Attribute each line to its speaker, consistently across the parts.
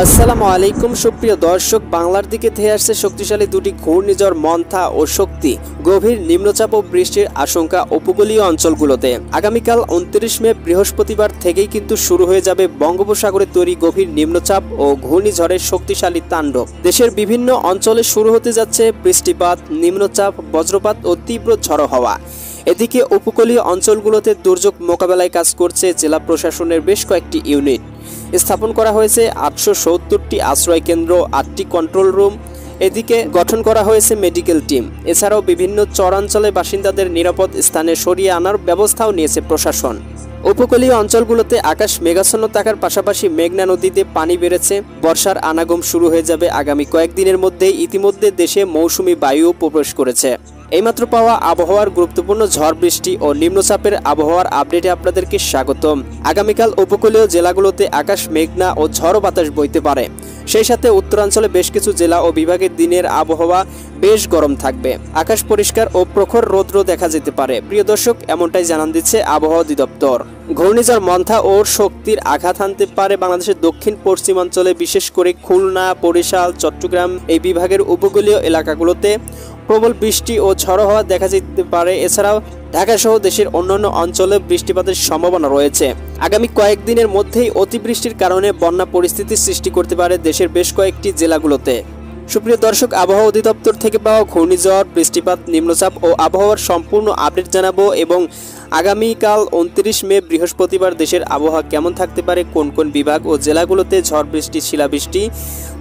Speaker 1: আসসালামু আলাইকুম সুপ্রিয় দর্শক, বাংলার দিকে ধেয়ে আসছে শক্তিশালী দুটি ঘূর্ণিঝড় মন্থা ও শক্তি। গভীর নিম্নচাপ ও বৃষ্টির আশঙ্কা উপকূলীয় অঞ্চলগুলোতে। আগামীকাল 29 মে বৃহস্পতিবার থেকেই কিন্তু শুরু হয়ে যাবে বঙ্গোপসাগরে তৈরি গভীর নিম্নচাপ ও ঘূর্ণিঝড়ের শক্তিশালী তাণ্ডব। দেশের বিভিন্ন অঞ্চলে শুরু হতে যাচ্ছে বৃষ্টিপাত, নিম্নচাপ, বজ্রপাত ও তীব্র ঝড়ো হাওয়া। এদিকে উপকূলীয় অঞ্চলগুলোতে দুর্যোগ মোকাবেলায় কাজ করছে জেলা প্রশাসনের বেশ কয়েকটি ইউনিট। স্থাপন করা হয়েছে 870টি আশ্রয় কেন্দ্র, 8টি কন্ট্রোল রুম। এদিকে গঠন করা হয়েছে মেডিকেল টিম। এছাড়াও বিভিন্ন চরাঞ্চলে বাসিন্দাদের নিরাপদ স্থানে সরিয়ে আনার ব্যবস্থাও নিয়েছে প্রশাসন। উপকূলীয় অঞ্চলগুলোতে আকাশ মেঘাচ্ছন্ন থাকার পাশাপাশি মেঘনা নদীতে পানি বেড়েছে। বর্ষার আনাগম শুরু হয়ে যাবে আগামী কয়েকদিনের মধ্যেই। ইতিমধ্যে দেশে মৌসুমি বায়ু প্রবেশ করেছে। এইমাত্র পাওয়া আবহাওয়ার গুরুত্বপূর্ণ ঝড় বৃষ্টি ও নিম্নচাপের আবহাওয়ার আপডেটে আপনাদেরকে স্বাগতম। আগামীকাল উপকূলীয় জেলাগুলোতে আকাশ মেঘনা ও ঝড়ো বাতাস বইতে পারে। সেই সাথে উত্তরাঞ্চলে বেশ কিছু জেলা ও বিভাগের দিনের আবহাওয়া বেশ গরম থাকবে। আকাশ পরিষ্কার ও প্রখর রৌদ্র দেখা যেতে পারে। প্রিয় দর্শক, এমনটাই জানান দিচ্ছে আবহাওয়া অধিদপ্তর। ঘূর্ণিঝড় মন্থা ও শক্তির আঘাত হানতে পারে বাংলাদেশের দক্ষিণ পশ্চিমাঞ্চলে, বিশেষ করে খুলনা, বরিশাল, চট্টগ্রাম এই বিভাগের উপকূলীয় এলাকাগুলোতে প্রবল বৃষ্টি ও ঝড়ো হাওয়া দেখা যেতে পারে। এছাড়াও ঢাকা সহ দেশের অন্যান্য অঞ্চলে বৃষ্টিপাতের সম্ভাবনা রয়েছে। আগামী কয়েকদিনের মধ্যেই অতিবৃষ্টির কারণে বন্যা পরিস্থিতির সৃষ্টি করতে পারে দেশের বেশ কয়েকটি জেলাগুলোতে। সুপ্রিয় দর্শক, আবহাওয়া অধিদপ্তর থেকে পাওয়া ঘূর্ণিঝড়, বৃষ্টিপাত, নিম্নচাপ ও আবহাওয়ার সম্পূর্ণ আপডেট জানাবো এবং আগামীকাল 29 মে বৃহস্পতিবার দেশের আবহাওয়া কেমন থাকতে পারে, কোন কোন বিভাগ ও জেলাগুলোতে ঝড় বৃষ্টি, শিলাবৃষ্টি,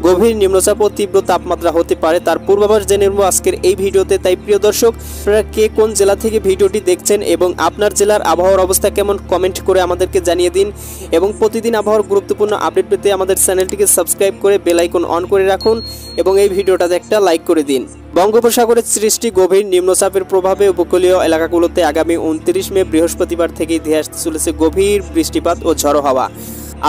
Speaker 1: গভীর নিম্নচাপ ও তীব্র তাপমাত্রা হতে পারে তার পূর্বাভাস জেনে নেব আজকের এই ভিডিওতে। তাই প্রিয় দর্শক, আপনারা কে কোন জেলা থেকে ভিডিওটি দেখছেন এবং আপনার জেলার আবহাওয়ার অবস্থা কেমন কমেন্ট করে আমাদেরকে জানিয়ে দিন এবং প্রতিদিন আবহাওয়ার গুরুত্বপূর্ণ আপডেট পেতে আমাদের চ্যানেলটিকে সাবস্ক্রাইব করে বেল আইকন অন করে রাখুন এবং এই ভিডিওটাতে একটা লাইক করে দিন। বঙ্গোপসাগরের সৃষ্টি গভীর নিম্নচাপের প্রভাবে উপকূলীয় এলাকাগুলোতে আগামী 29 মে বৃহস্পতিবার থেকেই ধেয়ে আসতে চলেছে গভীর বৃষ্টিপাত ও ঝড়ো হাওয়া।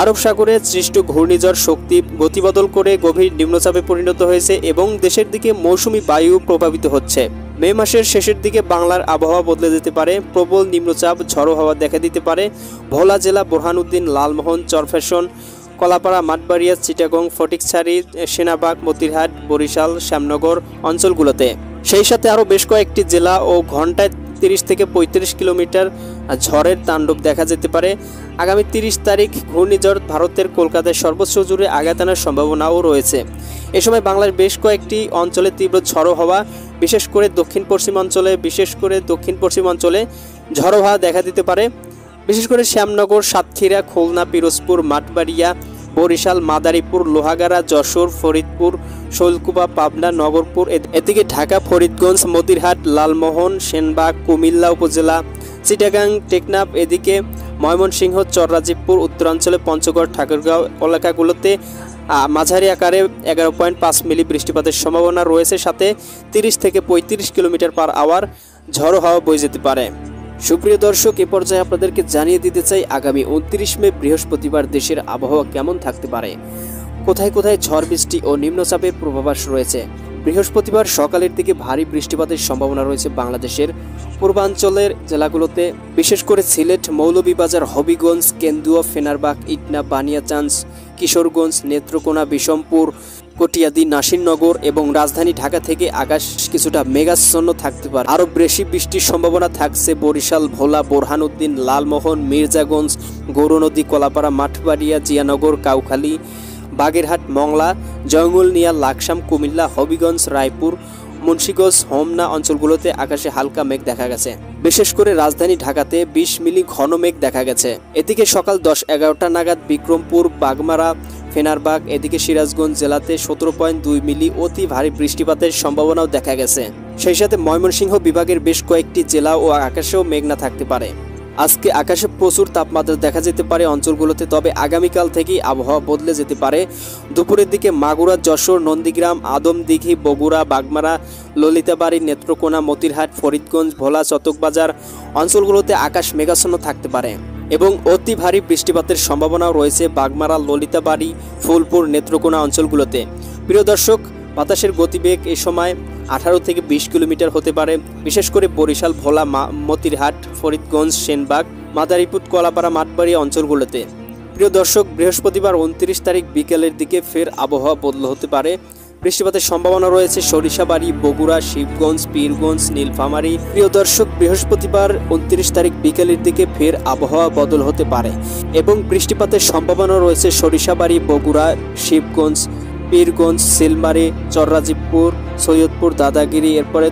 Speaker 1: আরব সাগরে সৃষ্ট ঘূর্ণিঝড় শক্তি গতিবদল করে গভীর নিম্নচাপে পরিণত হয়েছে এবং দেশের দিকে মৌসুমি বায়ু প্রভাবিত হচ্ছে। মে মাসের শেষের দিকে বাংলার আবহাওয়া বদলে যেতে পারে। প্রবল নিম্নচাপ, ঝড়ো হাওয়া দেখা দিতে পারে ভোলা জেলা, বোরহানউদ্দিন, লালমোহন, চরফ্যাশন, কলাপাড়া, মাঠবাড়িয়া, চিটাগং, ফটিকছড়ি, সেনাবাগ, মতিরহাট, বরিশাল, শ্যামনগর অঞ্চলগুলোতে। সেই সাথে আরও বেশ কয়েকটি জেলা ও ঘন্টায় 30 থেকে 35 কিলোমিটার ঝড়ের তাণ্ডব দেখা যেতে পারে। আগামী 30 তারিখ ঘূর্ণিঝড় ভারতের কলকাতায় সর্বোচ্চ জুড়ে আঘাত আনার সম্ভাবনাও রয়েছে। এ সময় বাংলার বেশ কয়েকটি অঞ্চলে তীব্র ঝড়ো হাওয়া, বিশেষ করে দক্ষিণ পশ্চিমাঞ্চলে ঝড়ো হাওয়া দেখা দিতে পারে। বিশেষ করে শ্যামনগর, সাতক্ষীরা, খুলনা, পিরোজপুর, মাঠবাড়িয়া, বরিশাল, মাদারীপুর, লোহাগাড়া, যশোর, ফরিদপুর, শৈলকুপা, পাবনা, নগরপুর, এদিকে ঢাকা, ফরিদগঞ্জ, মতিরহাট, লালমোহন, সেনবাগ, কুমিল্লা উপজেলা, চিটাগাং, টেকনাফ, এদিকে ময়মনসিংহ, চররাজীবপুর, উত্তরাঞ্চলে পঞ্চগড়, ঠাকুরগাঁও এলাকাগুলোতে মাঝারি আকারে 11.5 মিলি বৃষ্টিপাতের সম্ভাবনা রয়েছে। সাথে 30 থেকে 35 কিলোমিটার পার আওয়ার ঝড়ো হাওয়া বয়ে যেতে পারে। সুপ্রিয় দর্শক, এ পর্যায়ে আপনাদেরকে জানিয়ে দিতে চাই আগামী 29 মে বৃহস্পতিবার দেশের আবহাওয়া কেমন থাকতে পারে, কোথায় কোথায় ঝড় বৃষ্টি ও নিম্নচাপের পূর্বাভাস রয়েছে। বৃহস্পতিবার সকালের দিকে ভারী বৃষ্টিপাতের সম্ভাবনা রয়েছে বাংলাদেশের পূর্বাঞ্চলের জেলাগুলোতে, বিশেষ করে সিলেট, মৌলভীবাজার, হবিগঞ্জ, কেন্দুয়া, ফেনারবাগ, ইটনা, বানিয়াচাঞ্জ, কিশোরগঞ্জ, নেত্রকোনা, বিষমপুর, কটিয়াদি, নাসিরনগর এবং রাজধানী ঢাকা থেকে আকাশ কিছুটা মেঘাচ্ছন্ন থাকতে পারে। আরও বেশি বৃষ্টির সম্ভাবনা থাকছে বরিশাল, ভোলা, বোরহানউদ্দিন, লালমোহন, মির্জাগঞ্জ, গৌরনদী, কলাপাড়া, মাঠবাড়িয়া, জিয়ানগর, কাউখালী, বাগেরহাট, মংলা, জয়ঙ্গলনিয়া, লাকসাম, কুমিল্লা, হবিগঞ্জ, রায়পুর, মুন্সিগঞ্জ, হোমনা অঞ্চলগুলোতে আকাশে হালকা মেঘ দেখা গেছে। বিশেষ করে রাজধানী ঢাকাতে 20 মিলি ঘন মেঘ দেখা গেছে। এদিকে সকাল 10-11টা নাগাদ বিক্রমপুর, বাগমারা, ফেনারবাগ, এদিকে সিরাজগঞ্জ জেলাতে 17.2 মিলি অতি ভারী বৃষ্টিপাতের সম্ভাবনাও দেখা গেছে। সেই সাথে ময়মনসিংহ বিভাগের বেশ কয়েকটি জেলা ও আকাশেও মেঘনা থাকতে পারে। আজকে আকাশে প্রচুর তাপমাত্রা দেখা যেতে পারে অঞ্চলগুলোতে, তবে আগামীকাল থেকেই আবহাওয়া বদলে যেতে পারে। দুপুরের দিকে মাগুরা, যশোর, নন্দীগ্রাম, আদমদিঘি, বগুড়া, বাগমারা, ললিতাবাড়ি, নেত্রকোনা, মতিরহাট, ফরিদগঞ্জ, ভোলা, চটকবাজার অঞ্চলগুলোতে আকাশ মেঘাচ্ছন্ন থাকতে পারে এবং অতি ভারী বৃষ্টিপাতের সম্ভাবনাও রয়েছে বাগমারা, ললিতাবাড়ি, ফুলপুর, নেত্রকোনা অঞ্চলগুলোতে। প্রিয় দর্শক, বাতাসের গতিবেগ এই সময় 18 থেকে 20 কিলোমিটার হতে পারে, বিশেষ করে বরিশাল, ভোলা, মতিরহাট, ফরিদগঞ্জ, সেনবাগ, মাদারীপুর, কলাপাড়া, মাঠবাড়িয়া অঞ্চলগুলোতে। প্রিয় দর্শক, বৃহস্পতিবার 29 তারিখ বিকেলের দিকে ফের আবহাওয়া বদল হতে পারে। বৃষ্টিপাতের সম্ভাবনা রয়েছে সরিষাবাড়ি, বগুড়া, শিবগঞ্জ, পীরগঞ্জ, নীলফামারী। প্রিয় দর্শক, বৃহস্পতিবার 29 তারিখ বিকেলের দিকে ফের আবহাওয়া বদল হতে পারে এবং বৃষ্টিপাতের সম্ভাবনা রয়েছে সরিষাবাড়ি, বগুড়া, শিবগঞ্জ, পীরগঞ্জ, সিলমারী, চররাজীবপুর, সৈয়দপুর, দাদাগিরি, এরপরে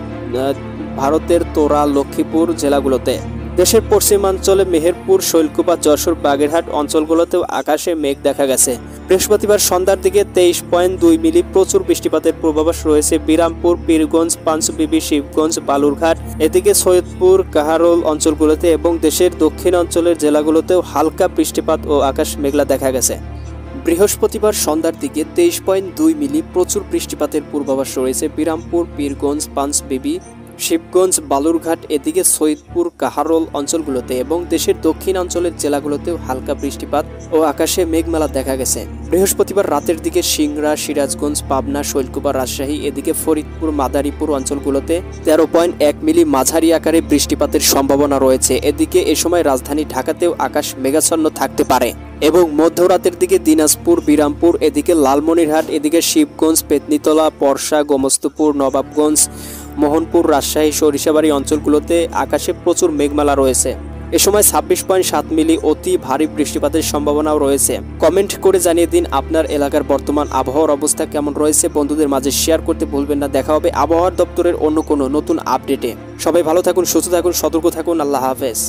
Speaker 1: ভারতের তোরা, লক্ষ্মীপুর জেলাগুলোতে। দেশের পশ্চিমাঞ্চলে মেহেরপুর, শৈলকুপা, যশোর, বাগেরহাট অঞ্চলগুলোতেও আকাশে মেঘ দেখা গেছে। বৃহস্পতিবার সন্ধ্যার দিকে 23.2 মিলি প্রচুর বৃষ্টিপাতের পূর্বাভাস রয়েছে বিরামপুর, পীরগঞ্জ, পাঁচবিবি, শিবগঞ্জ, বালুরঘাট, এদিকে সৈয়দপুর, কাহারোল অঞ্চলগুলোতে এবং দেশের দক্ষিণ অঞ্চলের জেলাগুলোতেও হালকা বৃষ্টিপাত ও আকাশ মেঘলা দেখা গেছে। বৃহস্পতিবার সন্ধ্যার দিকে 23.2 মিলি প্রচুর বৃষ্টিপাতের পূর্বাভাস রয়েছে বিরামপুর, পীরগঞ্জ, পাঁচবিবি, শিবগঞ্জ, বালুরঘাট, এদিকে সৈয়দপুর, কাহারোল অঞ্চলগুলোতে এবং দেশের দক্ষিণ অঞ্চলের জেলাগুলোতেও হালকা বৃষ্টিপাত ও আকাশে মেঘমেলা দেখা গেছে। বৃহস্পতিবার রাতের দিকে সিংড়া, সিরাজগঞ্জ, পাবনা, শৈলকুপা, রাজশাহী, এদিকে ফরিদপুর, মাদারীপুর অঞ্চলগুলোতে 13.1 মিলি মাঝারি আকারে বৃষ্টিপাতের সম্ভাবনা রয়েছে। এদিকে এ সময় রাজধানী ঢাকাতেও আকাশ মেঘাচ্ছন্ন থাকতে পারে এবং মধ্যরাতের দিকে দিনাজপুর, বিরামপুর, এদিকে লালমনিরহাট, এদিকে শিবগঞ্জ, পেতনিতলা, পরশা, গোমস্তুপুর, নবাবগঞ্জ, মোহনপুর, রাজশাহী, সরিষাবাড়ি অঞ্চলগুলোতে আকাশে প্রচুর মেঘমালা রয়েছে। এ সময় 26.7 মিলি অতি ভারী বৃষ্টিপাতের সম্ভাবনাও রয়েছে। কমেন্ট করে জানিয়ে দিন আপনার এলাকার বর্তমান আবহাওয়ার অবস্থা কেমন রয়েছে। বন্ধুদের মাঝে শেয়ার করতে ভুলবেন না। দেখা হবে আবহাওয়ার দপ্তরের অন্য কোনো নতুন আপডেটে। সবাই ভালো থাকুন, সুস্থ থাকুন, সতর্ক থাকুন। আল্লাহ হাফেজ।